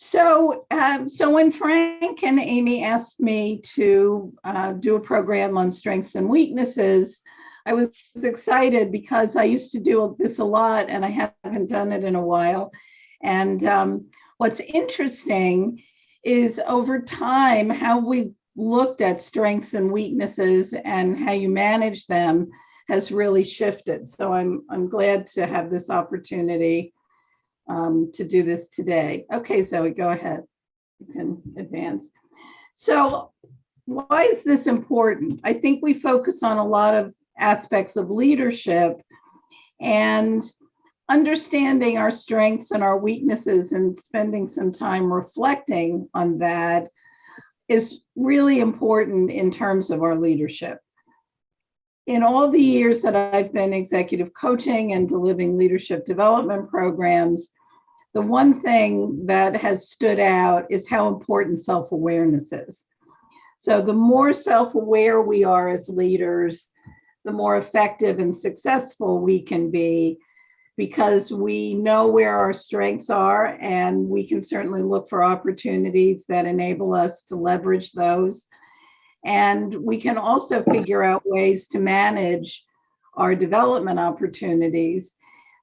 So when Frank and Amy asked me to do a program on strengths and weaknesses, I was excited because I used to do this a lot and I haven't done it in a while. And what's interesting is over time, how we've looked at strengths and weaknesses and how you manage them has really shifted. So I'm glad to have this opportunity to do this today. Okay, Zoe, go ahead. You can advance. So why is this important? I think we focus on a lot of aspects of leadership, and understanding our strengths and our weaknesses and spending some time reflecting on that is really important in terms of our leadership. In all the years that I've been executive coaching and delivering leadership development programs, the one thing that has stood out is how important self-awareness is. So the more self-aware we are as leaders, the more effective and successful we can be, because we know where our strengths are, and we can certainly look for opportunities that enable us to leverage those. And we can also figure out ways to manage our development opportunities,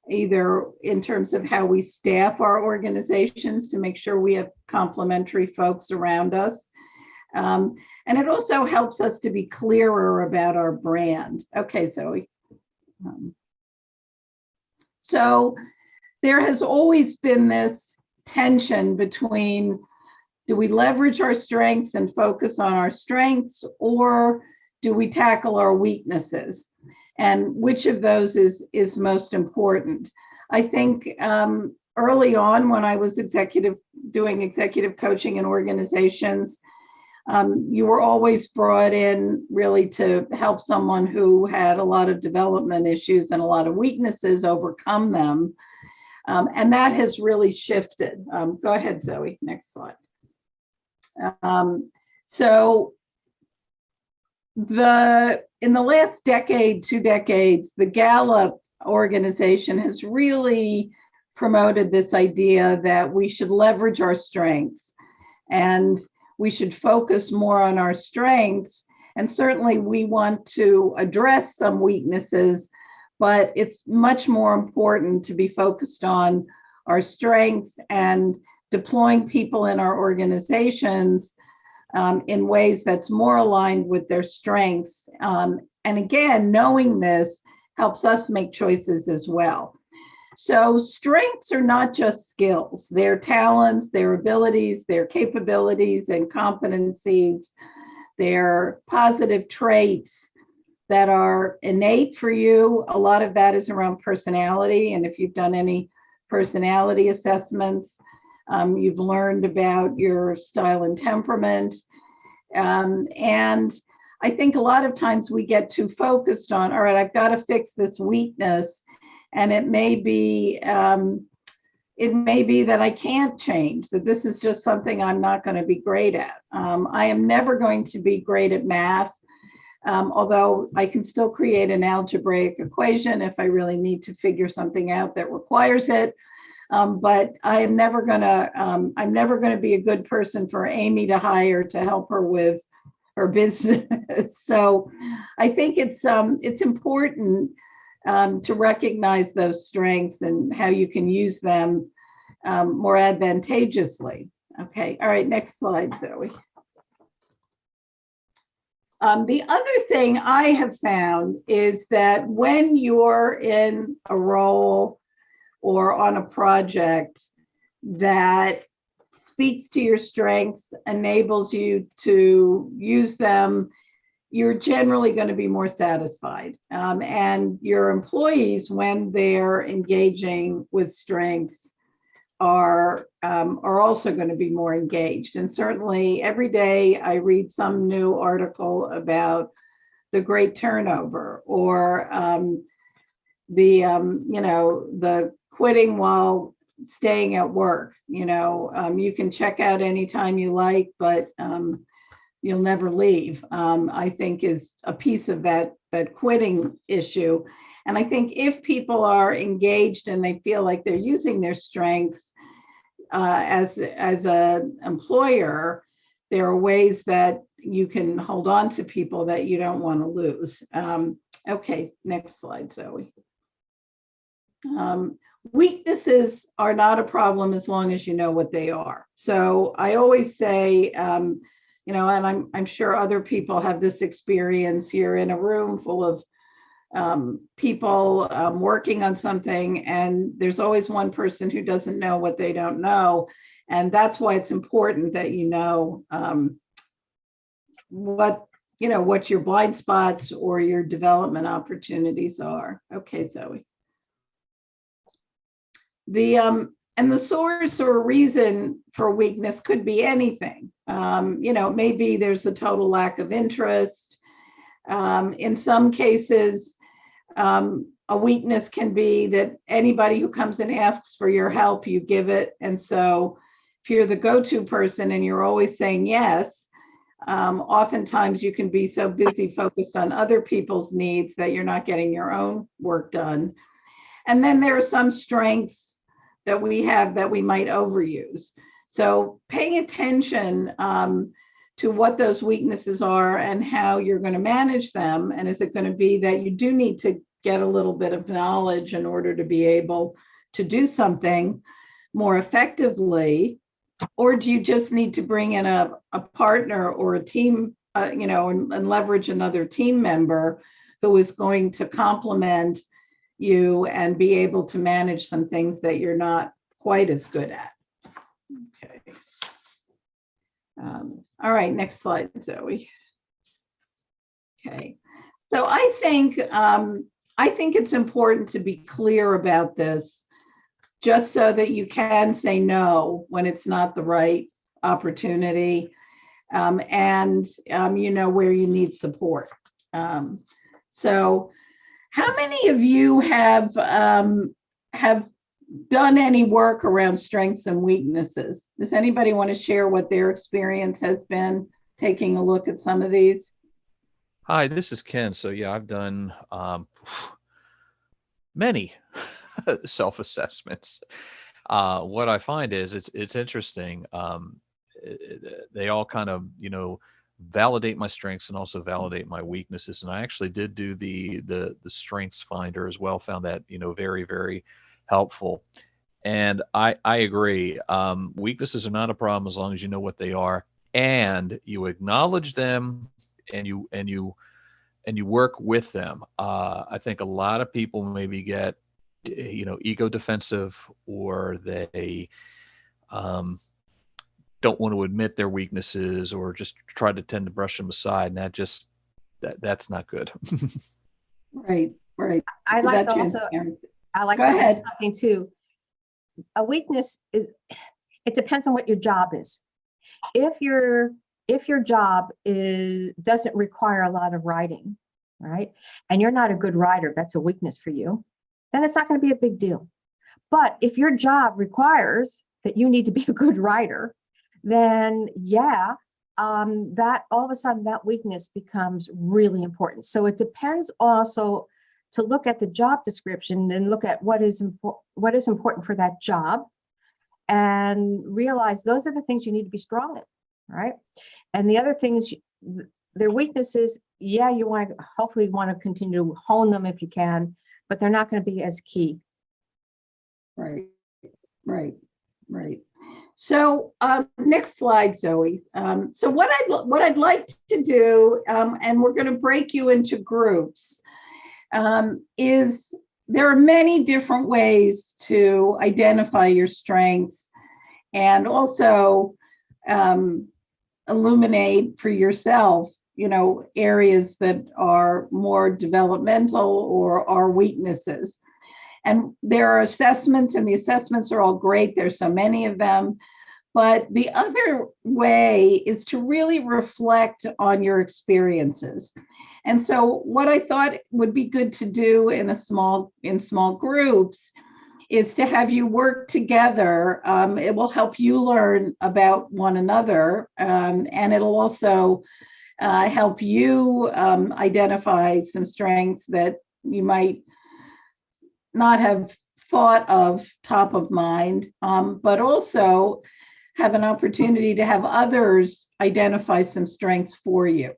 either in terms of how we staff our organizations to make sure we have complementary folks around us. And it also helps us to be clearer about our brand. Okay, Zoe. So there has always been this tension between, do we leverage our strengths and focus on our strengths, or do we tackle our weaknesses? And which of those is most important? I think early on, when I was doing executive coaching in organizations, you were always brought in really to help someone who had a lot of development issues and a lot of weaknesses, overcome them. And that has really shifted. Go ahead, Zoe, next slide. So in the last decade, 2 decades, the Gallup organization has really promoted this idea that we should leverage our strengths and we should focus more on our strengths. And certainly we want to address some weaknesses, but it's much more important to be focused on our strengths and deploying people in our organizations in ways that's more aligned with their strengths. And again, knowing this helps us make choices as well. So strengths are not just skills, they're talents, their abilities, their capabilities and competencies, they're positive traits that are innate for you. A lot of that is around personality. And if you've done any personality assessments, you've learned about your style and temperament. And I think a lot of times we get too focused on, all right, I've got to fix this weakness. And it may be that I can't change, that this is just something I'm not going to be great at. I am never going to be great at math, although I can still create an algebraic equation if I really need to figure something out that requires it. But I'm never going to be a good person for Amy to hire to help her with her business. So I think it's important to recognize those strengths and how you can use them more advantageously. Okay, all right, next slide, Zoe. The other thing I have found is that when you're in a role or on a project that speaks to your strengths, enables you to use them, you're generally going to be more satisfied. And your employees, when they're engaging with strengths, are also going to be more engaged. And certainly every day I read some new article about the great turnover, or the quitting while staying at work. You can check out anytime you like, but you'll never leave, I think is a piece of that quitting issue. And I think if people are engaged and they feel like they're using their strengths, as an employer, there are ways that you can hold on to people that you don't want to lose. Okay, next slide, Zoe. Weaknesses are not a problem as long as you know what they are. So I always say, you know, and I'm sure other people have this experience. You're in a room full of people working on something, and there's always one person who doesn't know what they don't know. And that's why it's important that you know what your blind spots or your development opportunities are. Okay, Zoe. And the source or reason for weakness could be anything. You know, maybe there's a total lack of interest. In some cases, a weakness can be that anybody who comes and asks for your help, you give it. And so if you're the go-to person and you're always saying yes, oftentimes you can be so busy focused on other people's needs that you're not getting your own work done. And then there are some strengths that we have that we might overuse. So paying attention to what those weaknesses are and how you're going to manage them. And is it going to be that you do need to get a little bit of knowledge in order to be able to do something more effectively? Or do you just need to bring in a partner or a team, you know, and leverage another team member who is going to complement you and be able to manage some things that you're not quite as good at? Okay. All right, next slide, Zoe. Okay, so I think it's important to be clear about this, just so that you can say no when it's not the right opportunity, and you know where you need support. So how many of you have done any work around strengths and weaknesses? Does anybody want to share what their experience has been taking a look at some of these? Hi, this is Ken. So yeah, I've done many self-assessments. What I find is it's interesting. They all kind of, you know, validate my strengths and also validate my weaknesses. And I actually did do the strengths finder as well. Found that, you know, very, very helpful. And I agree. Weaknesses are not a problem as long as you know what they are and you acknowledge them and you work with them. I think a lot of people maybe get, you know, ego defensive, or they don't want to admit their weaknesses, or just try to tend to brush them aside. And that's not good. Right. I like to also, I like to add something too. A weakness is, it depends on what your job is. If your job doesn't require a lot of writing, right, and you're not a good writer, that's a weakness for you, then it's not going to be a big deal. But if your job requires that you need to be a good writer, then yeah, that all of a sudden that weakness becomes really important. So it depends also to look at the job description and look at what is important for that job, and realize those are the things you need to be strong in, right? And the other things, their weaknesses, yeah, you want to hopefully want to continue to hone them if you can, but they're not going to be as key. Right. So next slide, Zoe. So what I'd like to do, and we're going to break you into groups, is there are many different ways to identify your strengths and also illuminate for yourself, you know, areas that are more developmental or are weaknesses. And there are assessments, and the assessments are all great. There's so many of them. But the other way is to really reflect on your experiences. And so what I thought would be good to do in small groups is to have you work together. It will help you learn about one another, and it'll also help you identify some strengths that you might not have thought of top of mind, but also have an opportunity to have others identify some strengths for you.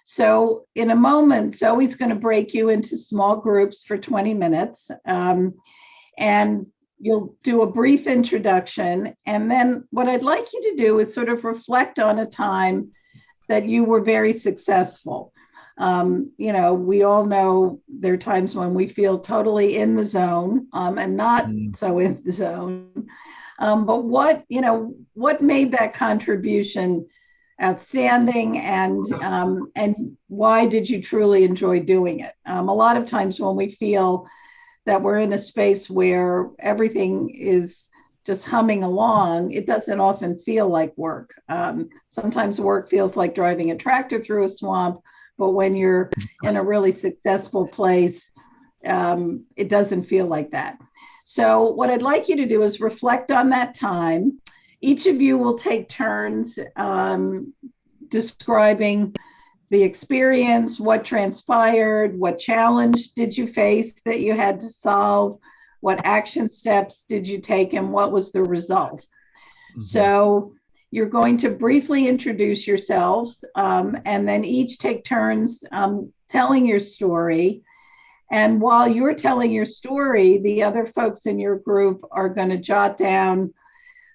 So in a moment, Zoe's going to break you into small groups for 20 minutes, and you'll do a brief introduction. And then what I'd like you to do is sort of reflect on a time that you were very successful. You know, we all know there are times when we feel totally in the zone, and not so in the zone. But what made that contribution outstanding, and why did you truly enjoy doing it? A lot of times when we feel that we're in a space where everything is just humming along, it doesn't often feel like work. Sometimes work feels like driving a tractor through a swamp, but when you're in a really successful place, it doesn't feel like that. So what I'd like you to do is reflect on that time. Each of you will take turns describing the experience, what transpired, what challenge did you face that you had to solve, what action steps did you take, and what was the result. So you're going to briefly introduce yourselves, and then each take turns telling your story. And while you're telling your story, the other folks in your group are going to jot down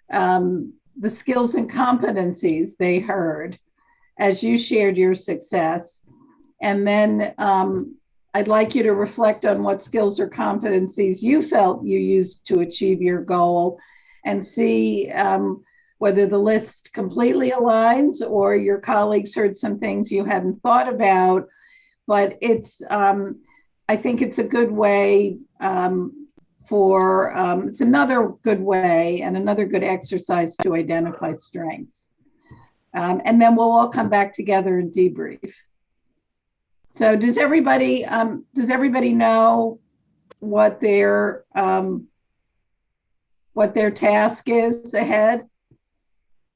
the skills and competencies they heard as you shared your success. And then I'd like you to reflect on what skills or competencies you felt you used to achieve your goal, and see whether the list completely aligns or your colleagues heard some things you hadn't thought about. But it's, I think it's a good way it's another good way and another good exercise to identify strengths. And then we'll all come back together and debrief. So does everybody know what their task is ahead?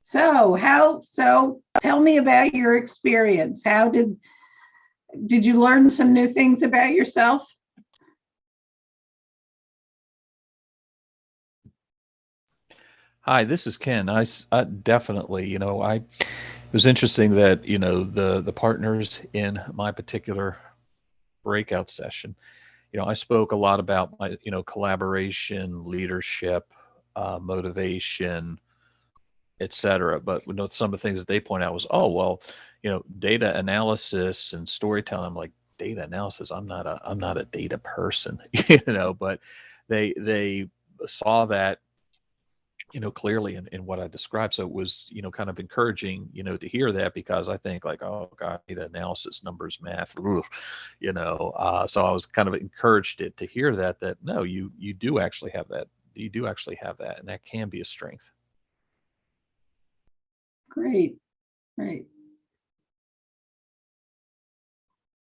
So tell me about your experience. How did you learn some new things about yourself? Hi, this is Ken. I definitely, it was interesting that, the partners in my particular breakout session, I spoke a lot about my, collaboration, leadership, motivation, etc. But some of the things that they point out was, oh, well, data analysis and storytelling. I'm like, data analysis, I'm not a data person, but they saw that, clearly in what I described. So it was, kind of encouraging, to hear that, because I think like, oh God, data analysis, numbers, math, so I was kind of encouraged to hear that no, you do actually have that. You do actually have that, and that can be a strength. Great.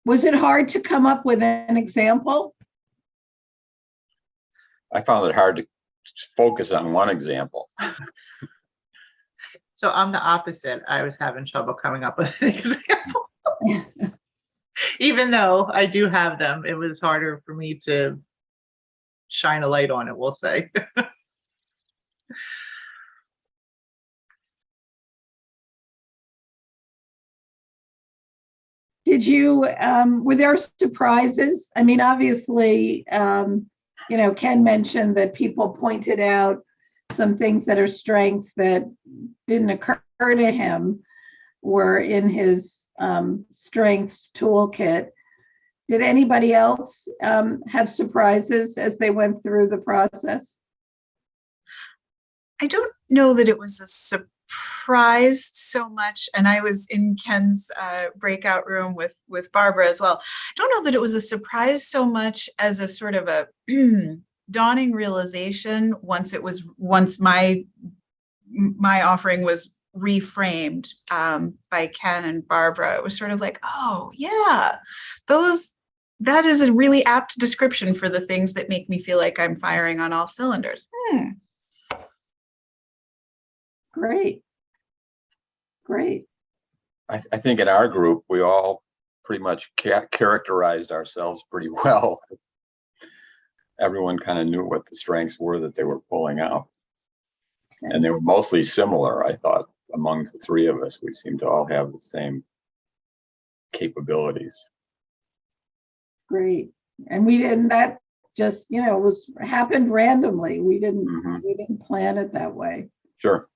Was it hard to come up with an example? I found it hard to focus on one example. So I'm the opposite. I was having trouble coming up with an example. Even though I do have them, it was harder for me to shine a light on it, we'll say. Did you, were there surprises? I mean, obviously, Ken mentioned that people pointed out some things that are strengths that didn't occur to him were in his strengths toolkit. Did anybody else have surprises as they went through the process? I don't know that it was a surprise so much, and I was in Ken's breakout room with Barbara as well. I don't know that it was a surprise so much as a sort of a dawning realization once my offering was reframed by Ken and Barbara. It was sort of like, oh yeah, that is a really apt description for the things that make me feel like I'm firing on all cylinders. Great. I think in our group, we all pretty much characterized ourselves pretty well. everyone kind of knew what the strengths were that they were pulling out. And they were mostly similar, I thought, among the three of us. We seemed to all have the same capabilities. Great. And we didn't, that just, happened randomly. We didn't plan it that way. Sure.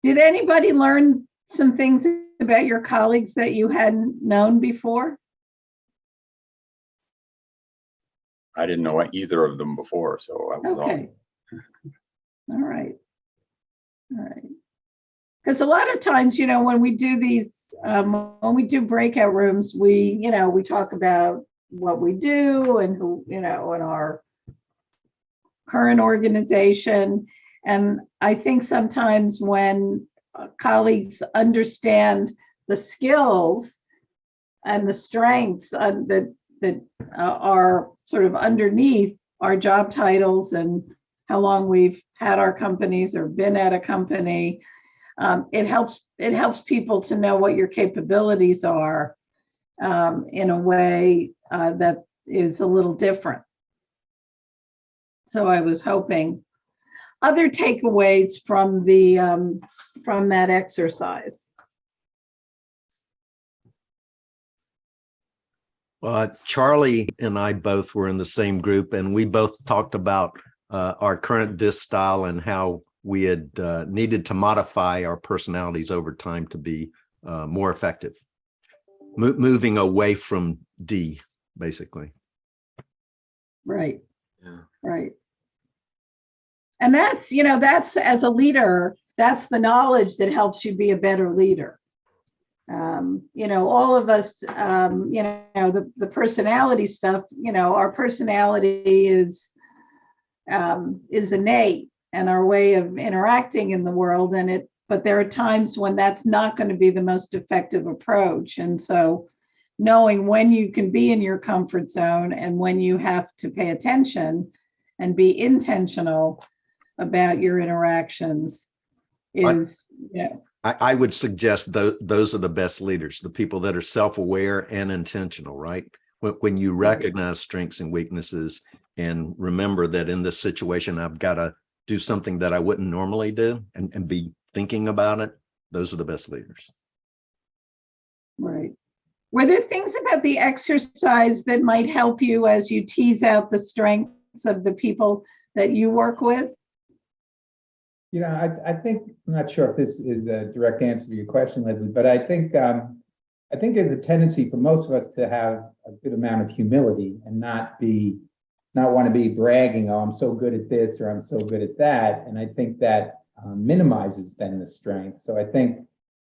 Did anybody learn some things about your colleagues that you hadn't known before? I didn't know either of them before, so I was Okay. All right. Because a lot of times, when we do these, when we do breakout rooms, we talk about what we do and who, in our current organization. And I think sometimes when colleagues understand the skills and the strengths that are sort of underneath our job titles and how long we've had our companies or been at a company, it helps people to know what your capabilities are in a way that is a little different. So I was hoping other takeaways from that exercise. Charlie and I both were in the same group, and we both talked about our current disc style and how we had needed to modify our personalities over time to be more effective, moving away from D, basically. Right. Yeah. Right. And that's as a leader, that's the knowledge that helps you be a better leader. All of us, the personality stuff, our personality is innate and our way of interacting in the world, but there are times when that's not going to be the most effective approach. And so knowing when you can be in your comfort zone and when you have to pay attention and be intentional about your interactions is, I would suggest those are the best leaders, the people that are self-aware and intentional, right? When you recognize strengths and weaknesses and remember that in this situation, I've got to do something that I wouldn't normally do and be thinking about it. Those are the best leaders. Right. Were there things about the exercise that might help you as you tease out the strengths of the people that you work with? I think, I'm not sure if this is a direct answer to your question, Lesley, but I think there's a tendency for most of us to have a good amount of humility and not want to be bragging, oh, I'm so good at this or I'm so good at that. And I think that minimizes then the strength. So I think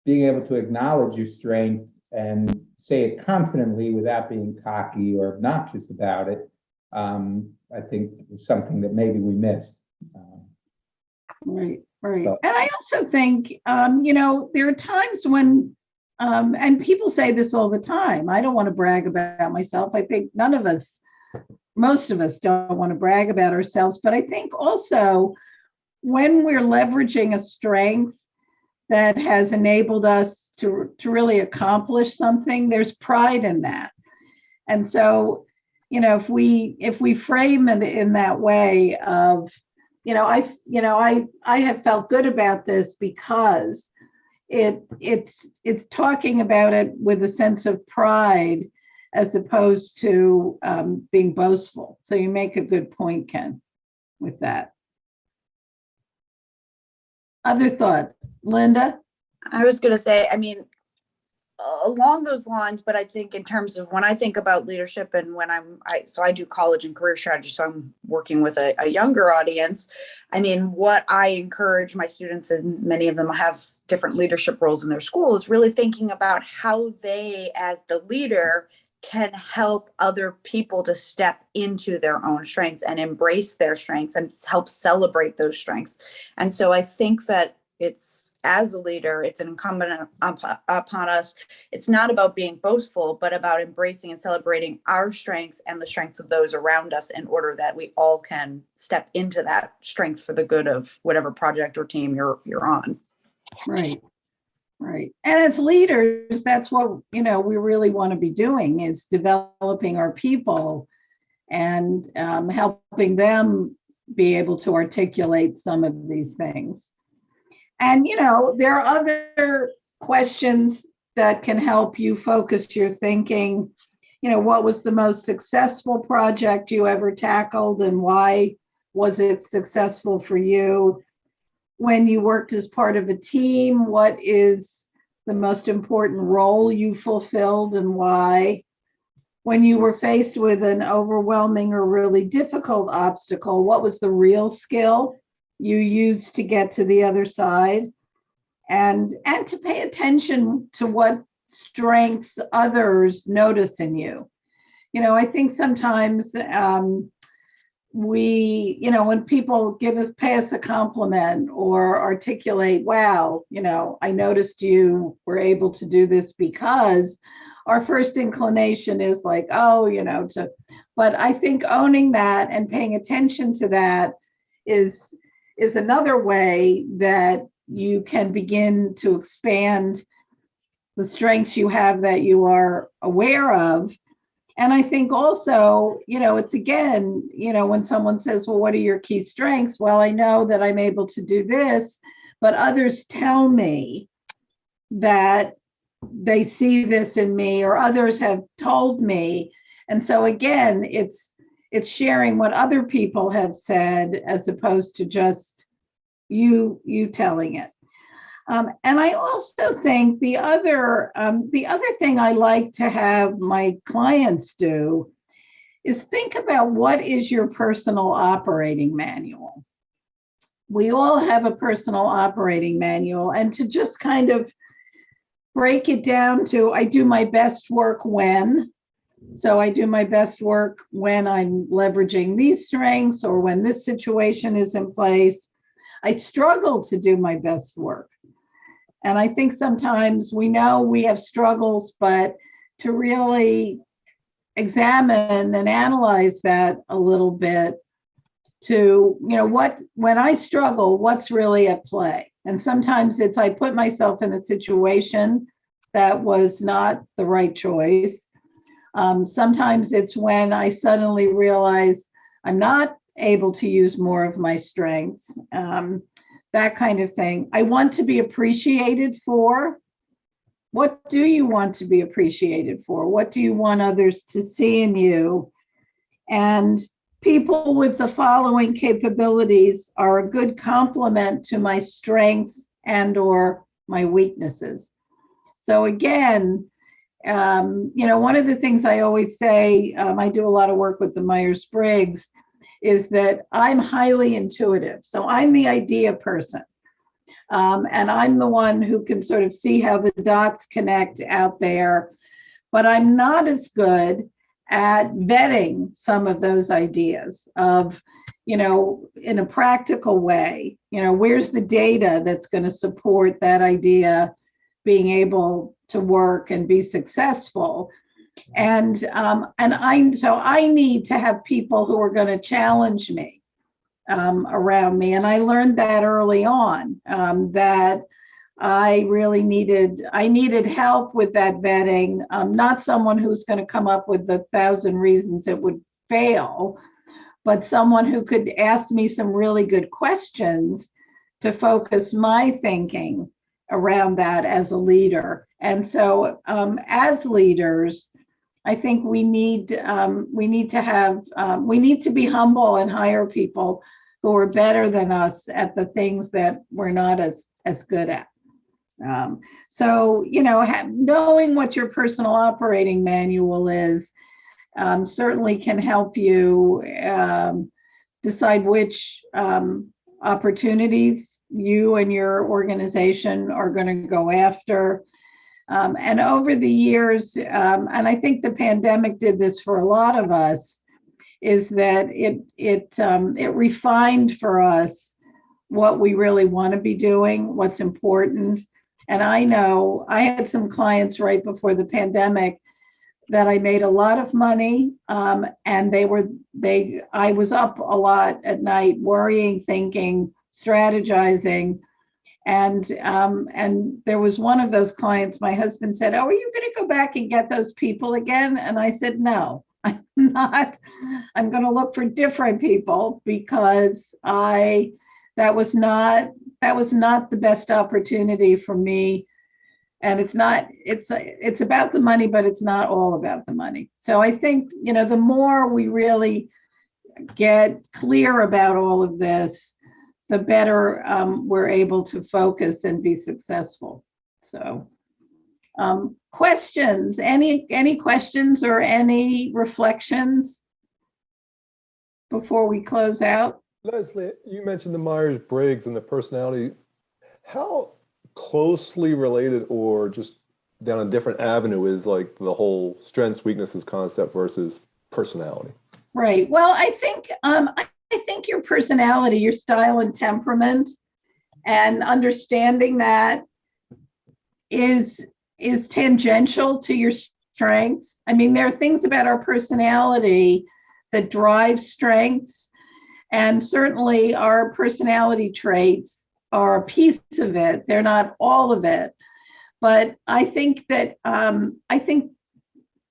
being able to acknowledge your strength and say it confidently without being cocky or obnoxious about it, I think is something that maybe we miss. Right. So- And I also think, there are times when, and people say this all the time, I don't want to brag about myself. I think most of us don't want to brag about ourselves, but I think also when we're leveraging a strength that has enabled us to really accomplish something, there's pride in that. And so, if we frame it in that way of, I have felt good about this because it's talking about it with a sense of pride as opposed to being boastful. So you make a good point, Ken, with that. Other thoughts, Linda? I was going to say, along those lines, but I think in terms of when I think about leadership and when I do college and career strategy, so I'm working with a younger audience. What I encourage my students, and many of them have different leadership roles in their school, is really thinking about how they, as the leader, can help other people to step into their own strengths and embrace their strengths and help celebrate those strengths. And so I think that as a leader, it's incumbent upon us. It's not about being boastful, but about embracing and celebrating our strengths and the strengths of those around us in order that we all can step into that strength for the good of whatever project or team you're on. Right. And as leaders, that's what, we really want to be doing, is developing our people and helping them be able to articulate some of these things. And, there are other questions that can help you focus your thinking. What was the most successful project you ever tackled and why was it successful for you? When you worked as part of a team, what is the most important role you fulfilled and why? When you were faced with an overwhelming or really difficult obstacle, what was the real skill you used to get to the other side? And to pay attention to what strengths others notice in you. I think sometimes when people pay us a compliment or articulate, wow, I noticed you were able to do this because, our first inclination is like, but I think owning that and paying attention to that is another way that you can begin to expand the strengths you have that you are aware of. And I think also, it's again, when someone says, well, what are your key strengths? Well, I know that I'm able to do this, but others tell me that they see this in me, or others have told me. And so again, it's sharing what other people have said as opposed to just you telling it. And I also think the other thing I like to have my clients do is think about what is your personal operating manual. We all have a personal operating manual, and to just kind of break it down to, I do my best work when. So I do my best work when I'm leveraging these strengths or when this situation is in place. I struggle to do my best work. And I think sometimes we know we have struggles, but to really examine and analyze that a little bit to, when I struggle, what's really at play? And sometimes it's I put myself in a situation that was not the right choice. Sometimes it's when I suddenly realize I'm not able to use more of my strengths, that kind of thing. I want to be appreciated for. What do you want to be appreciated for? What do you want others to see in you? And people with the following capabilities are a good complement to my strengths and or my weaknesses. So again, one of the things I always say, I do a lot of work with the Myers-Briggs, is that I'm highly intuitive. So I'm the idea person. And I'm the one who can sort of see how the dots connect out there, but I'm not as good at vetting some of those ideas of, in a practical way, where's the data that's going to support that idea being able to work and be successful. And I need to have people who are going to challenge me around me. And I learned that early on, that I really needed help with that vetting, not someone who's going to come up with 1,000 reasons it would fail, but someone who could ask me some really good questions to focus my thinking around that as a leader. And so as leaders, I think we need to be humble and hire people who are better than us at the things that we're not as good at. So, knowing what your personal operating manual is certainly can help you decide which opportunities you and your organization are going to go after. And over the years, and I think the pandemic did this for a lot of us, is that it refined for us what we really want to be doing, what's important. And I know I had some clients right before the pandemic that I made a lot of money, and I was up a lot at night, worrying, thinking, strategizing. And there was one of those clients, my husband said, "Oh, are you going to go back and get those people again?" And I said, "No, I'm going to look for different people because that was not the best opportunity for me. And it's about the money, but it's not all about the money. So I think, the more we really get clear about all of this, the better we're able to focus and be successful. So questions, any questions or any reflections before we close out? Lesley, you mentioned the Myers-Briggs and the personality. How closely related or just down a different avenue is like the whole strengths, weaknesses concept versus personality? Right. Well, I think your personality, your style and temperament, and understanding that is tangential to your strengths. I mean, there are things about our personality that drive strengths, and certainly our personality traits are a piece of it. They're not all of it, but I think that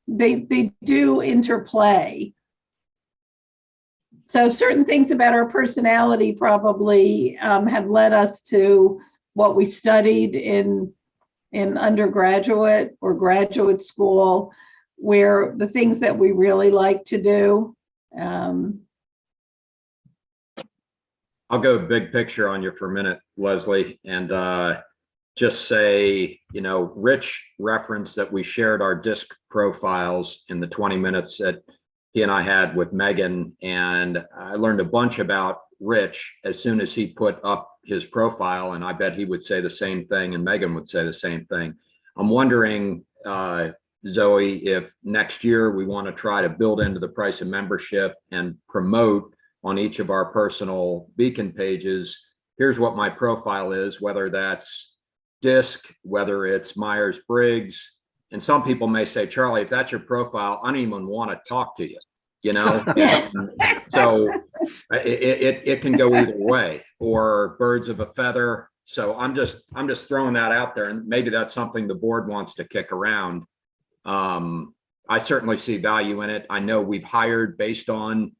they do interplay. So certain things about our personality probably have led us to what we studied in undergraduate or graduate school, where the things that we really like to do. I'll go big picture on you for a minute, Lesley, and just say, Rich referenced that we shared our DISC profiles in the 20 minutes that he and I had with Megan, and I learned a bunch about Rich as soon as he put up his profile, and I bet he would say the same thing, and Megan would say the same thing. I'm wondering, Zoe, if next year we want to try to build into the price of membership and promote on each of our personal Beacon pages, here's what my profile is, whether that's DISC, whether it's Myers-Briggs. And some people may say, Charlie, if that's your profile, I don't even want to talk to you, So it can go either way, or birds of a feather. So I'm just throwing that out there, and maybe that's something the board wants to kick around. I certainly see value in it. I know we've hired based on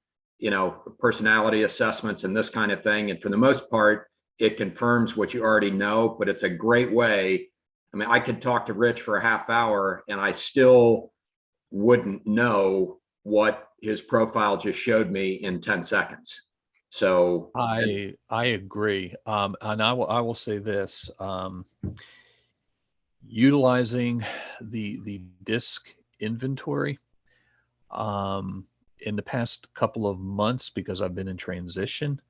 personality assessments and this kind of thing. And for the most part, it confirms what you already know, but it's a great way. I mean, I could talk to Rich for a half hour and I still wouldn't know what his profile just showed me in 10 seconds. So I agree. And I will say this, utilizing the DISC inventory, in the past couple of months, because I've been in transition,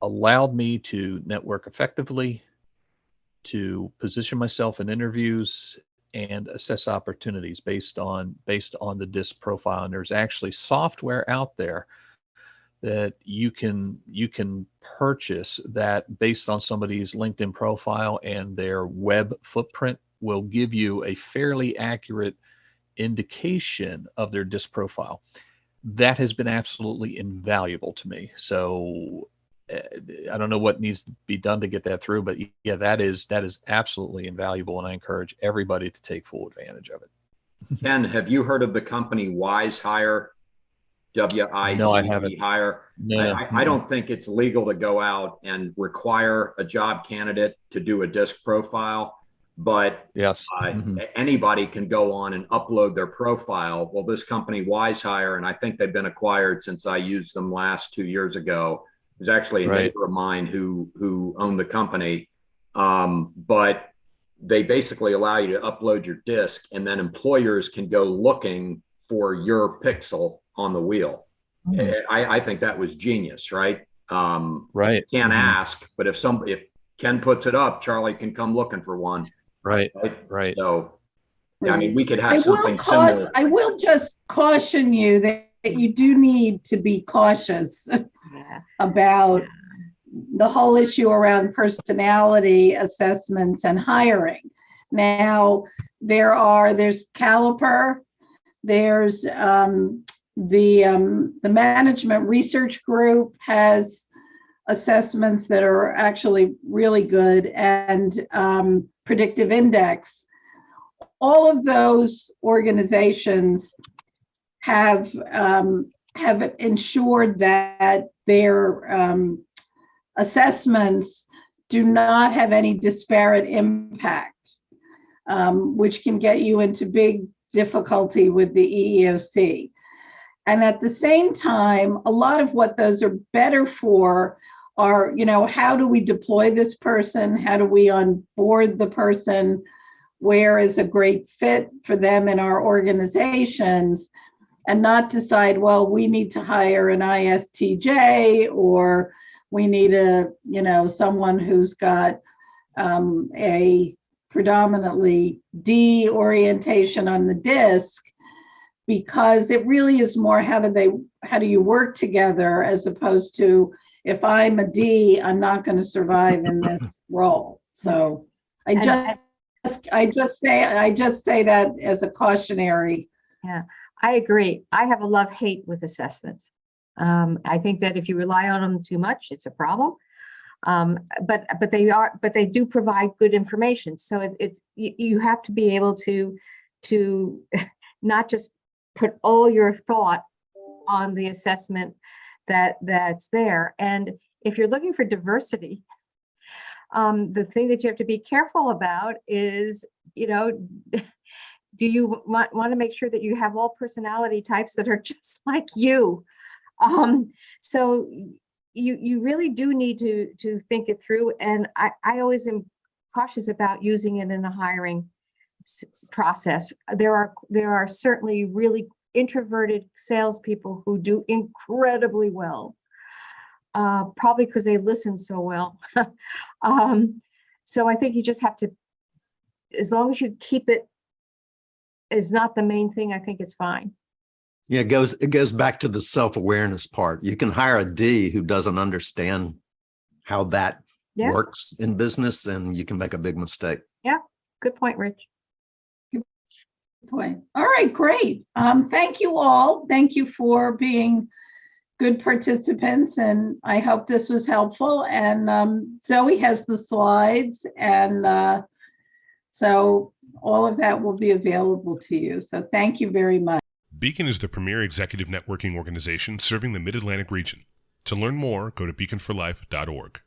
allowed me to network effectively, to position myself in interviews, and assess opportunities based on the DISC profile. And there's actually software out there that you can purchase that based on somebody's LinkedIn profile, and their web footprint will give you a fairly accurate indication of their DISC profile. That has been absolutely invaluable to me. So I don't know what needs to be done to get that through, but yeah, that is absolutely invaluable, and I encourage everybody to take full advantage of it. Ken, have you heard of the company Wise Hire? W-I-Z-E No, I haven't. Hire. No. I don't think it's legal to go out and require a job candidate to do a DISC profile, but yes, anybody can go on and upload their profile. Well, this company Wise Hire, and I think they've been acquired since I used them last 2 years ago. It was actually a neighbor of mine who owned the company, but they basically allow you to upload your DISC, and then employers can go looking for your pixel on the wheel. I think that was genius, right? Right. Can't ask, but if Ken puts it up, Charlie can come looking for one. Right. So, yeah, I mean, we could have something similar. I will just caution you that you do need to be cautious about the whole issue around personality assessments and hiring. Now, there's Caliper, there's the management research group has assessments that are actually really good, and predictive index. All of those organizations have ensured that their assessments do not have any disparate impact, which can get you into big difficulty with the EEOC. And at the same time, a lot of what those are better for are, how do we deploy this person? How do we onboard the person? Where is a great fit for them in our organizations? And not decide, well, we need to hire an ISTJ, or we need someone who's got a predominantly D orientation on the DISC, because it really is more how do you work together, as opposed to, if I'm a D, I'm not going to survive in this role. So I just say that as a cautionary. Yeah, I agree. I have a love-hate with assessments. I think that if you rely on them too much, it's a problem. But they do provide good information. So you have to be able to not just put all your thought on the assessment that's there. And if you're looking for diversity, the thing that you have to be careful about is, do you want to make sure that you have all personality types that are just like you? So you really do need to think it through. And I always am cautious about using it in a hiring process. There are certainly really introverted salespeople who do incredibly well, probably because they listen so well. So I think you just have to, as long as you keep it is not the main thing, I think it's fine. Yeah, it goes back to the self-awareness part. You can hire a D who doesn't understand how that works in business, and you can make a big mistake. Yeah, good point, Rich. Good point. All right, great. Thank you all. Thank you for being good participants, and I hope this was helpful. And Zoe has the slides, and so all of that will be available to you. So thank you very much. Beacon is the premier executive networking organization serving the Mid-Atlantic region. To learn more, go to beaconforlife.org.